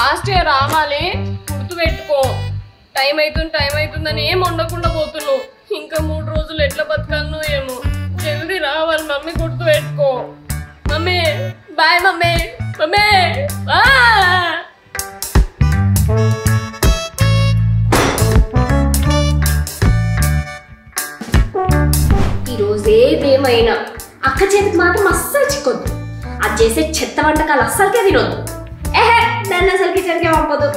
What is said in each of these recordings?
Fast గా రావాలి, గుర్తు పెట్టుకో. టైం అవుతుందని ఏం వండకుండా పోతున్నావు. ఇంకా 3 రోజులు ఎట్లా బతకాలను ఏమో. జల్దీ రావాలి మమ్మీ, గుర్తు పెట్టుకో. Mummy bye mummy. మమ్మీ ఈరోజు ఏదేమైనా అక్క చేతికి మాత్రం అస్సలు చిక్కొద్దు. అది చేసే చెత్త వంటకాలు అస్సలకే తినొద్దు. దాన్ని అసలు కిచెన్కే పంపదు.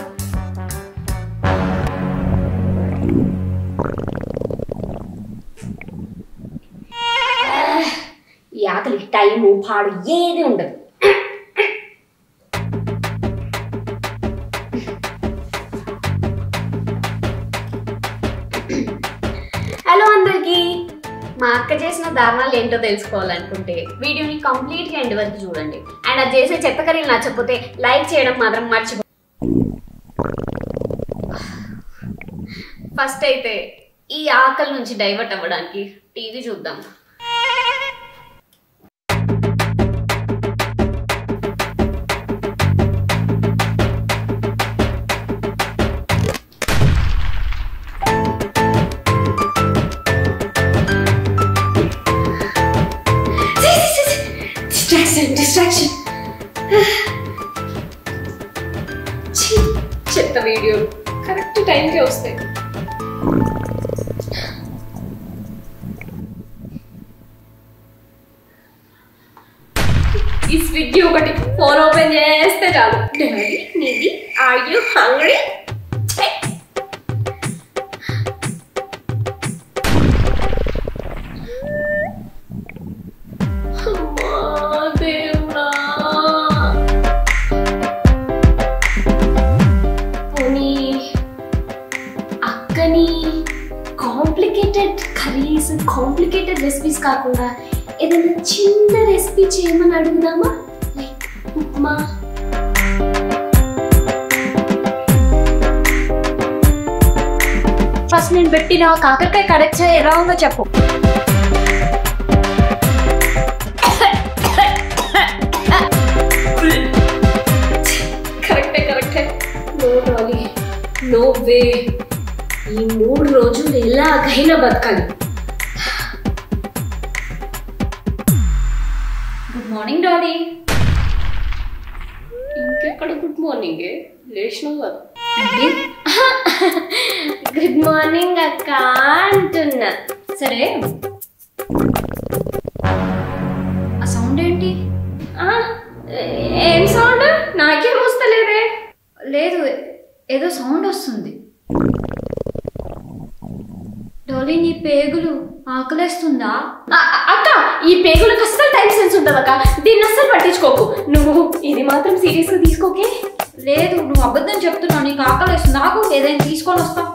ఈ ఆకలి టైము పాడు ఏది ఉండదు. హలో అందరికి. మా అక్క చేసిన దారుణాలు ఏంటో తెలుసుకోవాలనుకుంటే వీడియోని కంప్లీట్గా ఎండ్ వరకు చూడండి. అండ్ అది చేసే చెత్త కర్రీలు నచ్చకపోతే లైక్ చేయడం మాత్రం మర్చిపో. ఫస్ట్ అయితే ఈ ఆకలి నుంచి డైవర్ట్ అవ్వడానికి టీవీ చూద్దాం. డిస్ట్రాక్షన్. చెత్త వీడియో కరెక్ట్ టైంకే వస్తాయి. ఈ స్విగ్గీ ఒకటి ఫోన్ ఓపెన్ చేస్తే చాలు. నీది are you hungry? Complicated curries, complicated recipes కాకుండా ఏదైనా చిన్న రెసిపీ చేయమని అడుగుదామా? లైక్ ఉప్మా. ఫస్ట్ నేను పెట్టిన కాకరకాయ కరెక్ట్ ఎలా ఉందో చెప్పు. కరెక్టే. No Dolly, no way. ఈ 3 రోజులు ఎలాగైనా బతకాలి. Good morning daddy. ఇంకెక్కడ గుడ్ మార్నింగ్? లేచినావు కదా. గుడ్ మార్నింగ్ అక్క అంటున్నా. సరే, ఆ సౌండ్ ఏంటి? ఏం సౌండ్? నాకేం వస్తలేదే. లేదు, ఏదో సౌండ్ వస్తుంది. డోలీ, నీ పేగులు ఆకలేస్తుందా? అక్క, ఈ పేగులకు అస్సలు టైం సెన్స్ ఉంటుంది అక్క. దీన్ని అస్సలు పట్టించుకోకు. నువ్వు ఇది మాత్రం సీరియస్ గా తీసుకోకే. లేదు, నువ్వు అబద్ధం చెప్తున్నావు. నీకు ఆకలేస్తుంది. నాకు ఏదైనా తీసుకొని వస్తావు.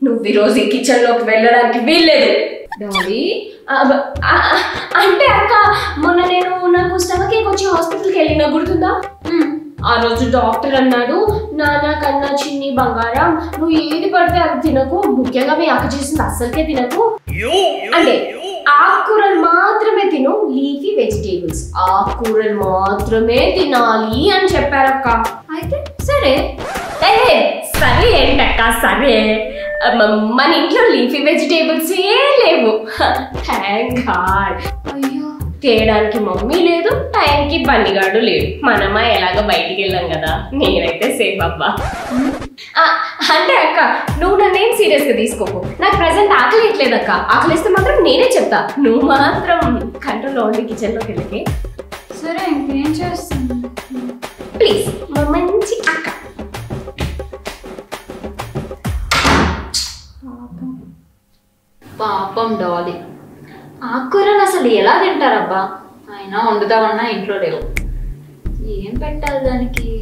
నువ్వు ఈరోజు ఈ కిచెన్ లోకి వెళ్ళడానికి వీల్లేదు. డోలీ, అంటే అక్క, మొన్న నాకు స్టమక్ ఏక్ వచ్చి హాస్పిటల్కి వెళ్ళినా గుర్తుందా? ఆ రోజు డాక్టర్ అన్నాడు, నాన్న కన్నా చిన్ని బంగారం, నువ్వు ఏది పడితే అది తినకు, ముఖ్యంగా మీ అక్క చేసింది అస్సలకే తినకు. అంటే ఆకుకూరలు మాత్రమే తిను, లీఫీ వెజిటేబుల్స్ ఆకుకూరలు మాత్రమే తినాలి అని చెప్పారక్క. అయితే సరే. సరే ఏంటక్క? సరే, మన ఇంట్లో లీఫీ వెజిటేబుల్స్ ఏం లేవు. Thank God. అయ్యో, తేయడానికి మమ్మీ లేదు, టైంకి బండిగాడు లేడు. మనమా ఎలాగో బయటికి వెళ్ళాం కదా. నేనైతే సేఫ్ అబ్బా. అంటే అక్క, నువ్వు నన్నేం సీరియస్ గా తీసుకోకు. నాకు ప్రెసెంట్ ఆకలియట్లేదు అక్క. ఆకలిస్తే మాత్రం నేనే చెప్తా. నువ్వు మాత్రం కంట్రోల్ ఓన్లీ కిచెన్ లోకి వెళ్ళకే. సరే, ఇంకేం చేస్తాను ప్లీజ్. మా మంచి అక్క. పాపం డాలీ. ఆకుకూరలు అసలు ఎలా తింటారబ్బా? అయినా వండుతామన్నా ఇంట్లో లేవు. ఏం పెట్టాలి దానికి?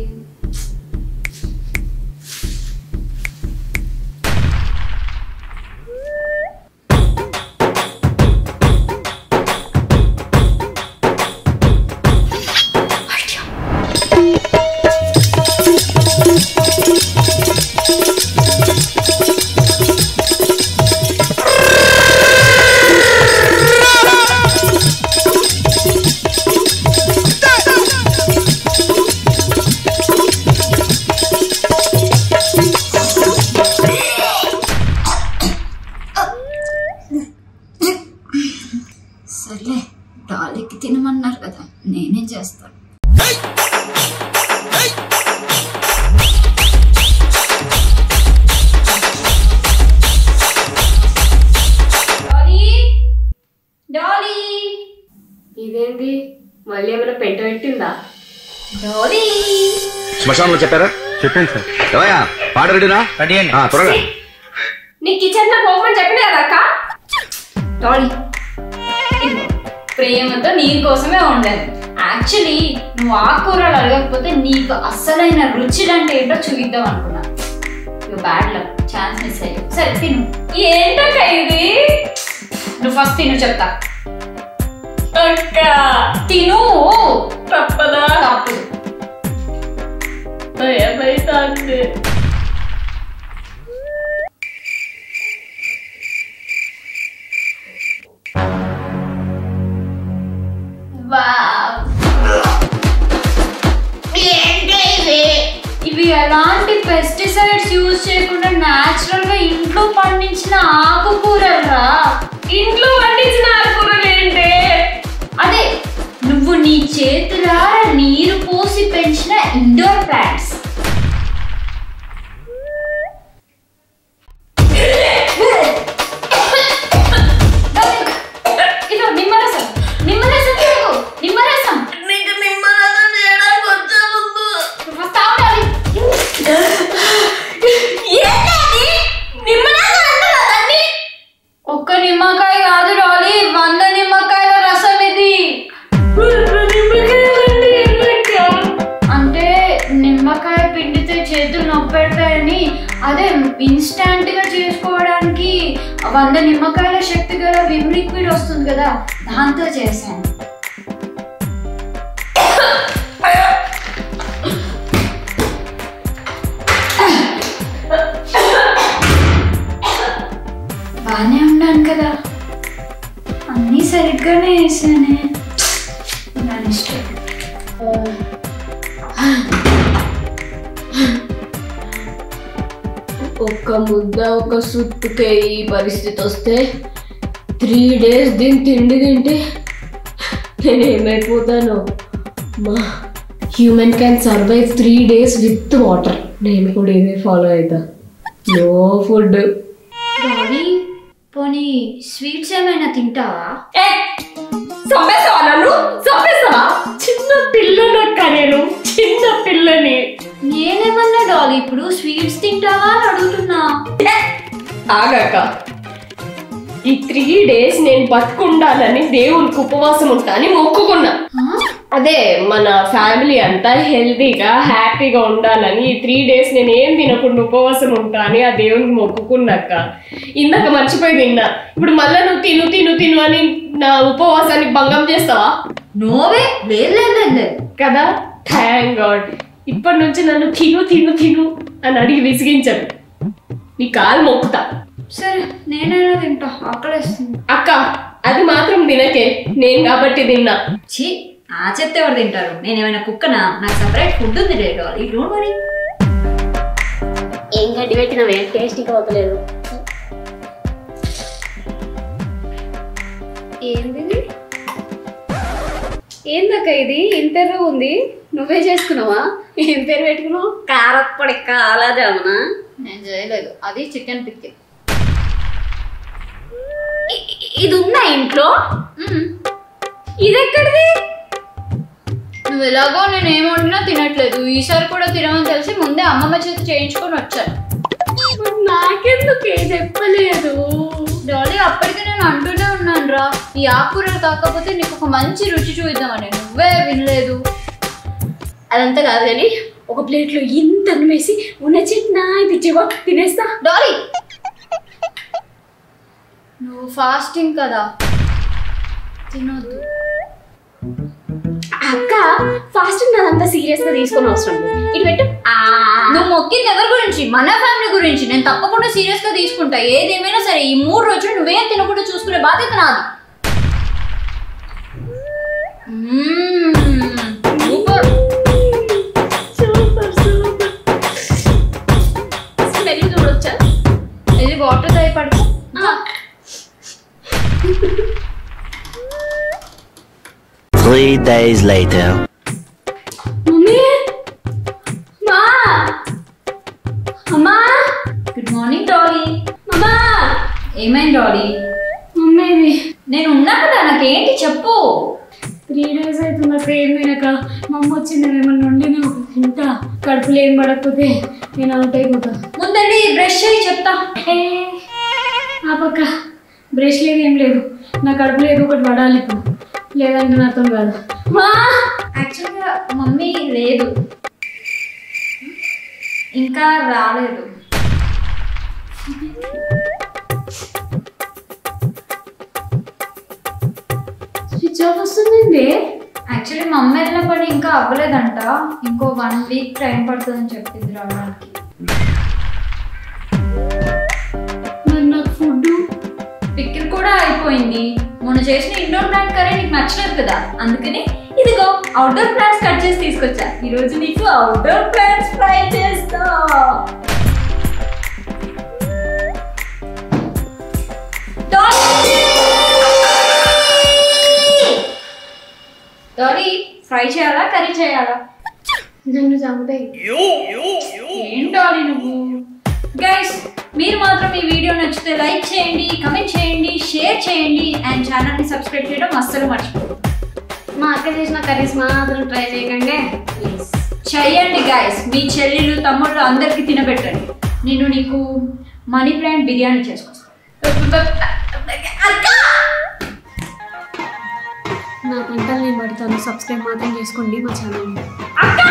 సర్లే డాలీకి తినమన్నారు కదా నేనేం చేస్తాను. డాలీ ఇదేంటి మళ్ళీ ఏమైనా పెంట పెట్టిందా? డాలీ శ్మశానంలో చెప్పారా? చెప్పాను సార్. ఏవయ్యా పాట రెడీనా? రెడీ అండి. త్వరగా నీ కిచెన్ లో పోమని చెప్పిన కదా అక్క. డాలీ ప్రేమతో నీ కోసమే ఉండదు. యాక్చువల్లీ నువ్వు ఆకుకూరలు అడగకపోతే నీకు అసలైన రుచులు అంటే ఏంటో చూపిద్దాం అనుకున్నా. బ్యాడ్ లక్, ఛాన్స్ మిస్ అయ్యావు. సరే తిను. ఏంటక్క ఇది? నువ్వు ఫస్ట్ తిను చెప్తా. అక్క తిను. తప్పదా? తప్పదు. భయమైతుంది. ఇవి ఎలాంటి పెస్టిసైడ్స్ యూజ్ చేయకుండా న్యాచురల్ గా ఇంట్లో పండించిన ఆకుకూరలరా. ఇంట్లో పండించిన ఆకుకూరలు ఏంటి? అదే నువ్వు నీ చేతులా నీరు పోసి పెంచిన ఇండోర్ ప్లాంట్స్. ఇదో నిమ్మరసం. నిమ్మరసం తిరుగు. నిమ్మరసం. నీకు నిమ్మరసం చేయడానికి వచ్చా ముందు తాగాలి. ఒక్క నిమ్మకాయ కాదు డాలీ, 100 నిమ్మకాయల రసం ఇది. అంటే నిమ్మకాయ పిండితే చేతులు నొప్పి పెడతాయని అదే ఇన్స్టాంట్ గా చేసుకోవడానికి 100 నిమ్మకాయల శక్తి గల విమ్ లిక్విడ్ వస్తుంది కదా, దాంతో చేశాను. బానే ఉన్నాను కదా, అన్నీ సరిగ్గానే వేసానే. దాని ఇష్టం. ఒక్క ముద్ద ఒక సుట్టుకే ఈ పరిస్థితి వస్తే 3 days దీన్ని తిండి తింటే నేను ఏమైపోతాను? మా human can survive 3 days with water. నేను కూడా ఇదే ఫాలో అవుతా. No food. డాడీ పోనీ స్వీట్స్ ఏమైనా తింటావా? చంపేస్తావా నన్ను? చంపేస్తావా? చిన్న పిల్లనక్క, నేను చిన్న పిల్లని. నేనేమన్నా డాలీ ఇప్పుడు స్వీట్స్ తింటావా అని అడుగుతున్నా. ఆగాక ఈ 3 days నేను బతుకుండాలని దేవునికి ఉపవాసం ఉంటా అని మొక్కుకున్నా. అదే మన ఫ్యామిలీ అంతా హెల్తీగా హ్యాపీగా ఉండాలని ఈ 3 days నేను ఏం తినకుండా ఉపవాసం ఉంటా అని ఆ దేవునికి మొక్కుకున్నాక ఇందాక మర్చిపోయి తిన్నా. ఇప్పుడు మళ్ళీ నువ్వు తిను తిను తిను అని నా ఉపవాసానికి భంగం చేస్తావా? నోవే. లేదు కదా. Thank God. ఇప్పటి నుంచి నన్ను తిను తిను తిను అని అడిగి విసిగించను. నీ కాలు మొక్కుతా. సరే నేనైనా తింటా, ఆకలేస్తుంది. అక్క అది మాత్రం తినకే, నేను కాబట్టి తిన్నా. ఛీ, ఆ చెత్త ఎవరు తింటారు? నేనేమైనా కుక్కనా? నాకు సపరేట్ ఫుడ్ ఉంది డాలీ, డోంట్ వరీ. ఏం గడ్డి పెట్టినవే, టేస్టీగా అవుతలేదు. ఏంది ఏందక్క ఇది? ఇంతెర్ర ఉంది, నువ్వే చేసుకున్నావా? ఏం పేరు పెట్టుకున్నావు? కారప్పొడి కాలాజామునా? నేను చేయలేదు, అది చికెన్ పిక్కిల్. ఇది ఉందా ఇంట్లో? ఇది ఎక్కడిది? నువ్వు ఎలాగో నేను ఏం వండినా తినట్లేదు, ఈసారి కూడా తినమని తెలిసి ముందే అమ్మమ్మ చేత చేయించుకొని వచ్చాను. నాకెందుకే చెప్పలేదు? డాలీ అప్పటికే నేను అంటూనే ఉన్నాను రా, ఈ ఆకుకూరలు కాకపోతే నీకు ఒక మంచి రుచి చూద్దామని, నువ్వే వినలేదు. అదంతా కాదు కానీ ఒక ప్లేట్లో ఇంత అన్నం వేసి ఉన్న చిన్న ఇది ఇచ్చేవా, తినేస్తా. డాలీ నువ్వు ఫాస్టింగ్ కదా, తినొద్దు. అక్క ఫాస్టింగ్ నాదంతా సీరియస్ గా తీసుకొని అవసరం లేదు. ఇటు పెట్టు. నువ్వు మొక్కింది ఎవరి గురించి? మన ఫ్యామిలీ గురించి. నేను తప్పకుండా సీరియస్ గా తీసుకుంటా. ఏదేమైనా సరే ఈ 3 రోజులు నువ్వేం తినకుండా చూసుకునే బాధ్యత నాది. Super super super. స్మెల్ చూడొచ్చా? ఇది వాటర్ తాగి పడుకో. 3 days later. మమ్మీ మా అమ్మా గుడ్ మార్నింగ్ డాలీ. అమ్మా ఏమైంది డాలీ? మమ్మీ నేను ఉన్నా కదా, నాకేంటి చెప్పు. 3 days అవుతుంది అక్కడ ఏం తినక. మా అమ్మ వచ్చింది ఏమన్నా ఉండి నేను ఇంత కడుపులో ఏం పడకపోతే నేను అవుట్ అయిపోతా. ముందండి బ్రష్ చేయి చెప్తా. ఆ పక్క బ్రష్ లేదు ఏం లేదు, నా కడుపులో ఏదో ఒకటి పడాలి ఇప్పుడు, లేదంటే నాతో కాదు. మా యాక్చువల్గా మమ్మీ లేదు, ఇంకా రాలేదు. స్విచ్ ఆఫ్ వస్తుంది. యాక్చువల్లీ మమ్మీ వెళ్ళిన పని ఇంకా అవ్వలేదంట, ఇంకో 1 week టైం పడుతుందని చెప్పింది రావడానికి. మరి నాకు ఫుడ్ పిక్కిల్ కూడా అయిపోయింది. మొన్న చేసిన ఇండోర్ ప్లాంట్ కర్రీ నీకు నచ్చలేదు కదా, అందుకని ఇదిగో అవుట్డోర్ ప్లాంట్స్ కట్ చేసి తీసుకొచ్చా. ఈరోజు నీకు అవుట్డోర్ ప్లాంట్స్ ఫ్రై చేస్తా. డాలీ, ఫ్రై చేయాలా కర్రీ చేయాలా? నన్ను చంపుతాయి. ఏం డాలీ నువ్వు? గైస్, మీరు మాత్రం ఈ వీడియో నచ్చితే లైక్ చేయండి, కమెంట్ చేయండి, షేర్ చేయండి అండ్ ఛానల్ని సబ్స్క్రైబ్ చేయడం అస్సలు మర్చిపోదు. మా అక్క చేసిన కర్రీస్ మాత్రం ట్రై చేయకండి ప్లీజ్. చెయ్యండి గైస్, మీ చెల్లెళ్ళు తమ్ముళ్ళు అందరికీ తినబెట్టండి. నేను నీకు మనీ ప్లాంట్ బిర్యానీ చేసుకొస్తాను. నా గంటలు నేను పడతాను. సబ్స్క్రైబ్ మాత్రం చేసుకోండి మా ఛానల్ని. అక్క